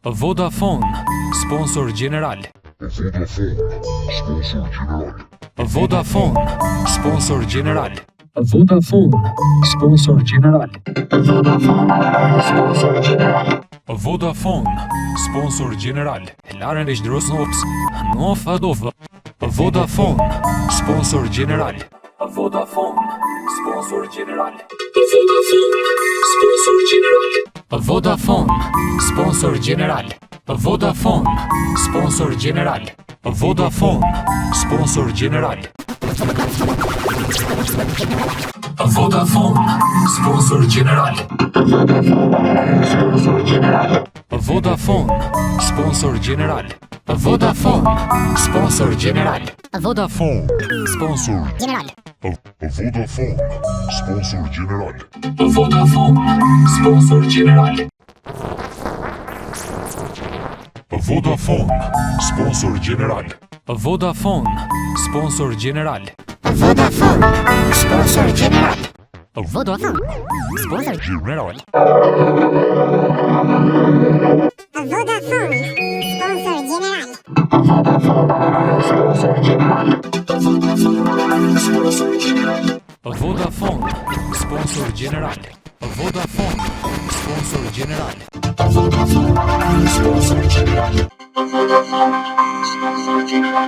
Vodafone, sponsor general. Vodafone, sponsor general. Vodafone, sponsor general. Vodafone, sponsor general. Laren is Drosnops, no Fadova. Vodafone, sponsor general. Vodafone, sponsor general. Vodafone, sponsor general. Vodafone, sponsor general. Vodafone, sponsor general. Vodafone, sponsor general. Vodafone, sponsor general. Vodafone, sponsor general. Vodafone, sponsor general. Vodafone, sponsor general. Vodafone, sponsor general. Vodafone, sponsor general. Vodafone, sponsor general. Vodafone, sponsor general. Vodafone, sponsor general. Vodafone, sponsor general. Vodafone, sponsor general. Vodafone, sponsor general. Vodafone, sponsor general.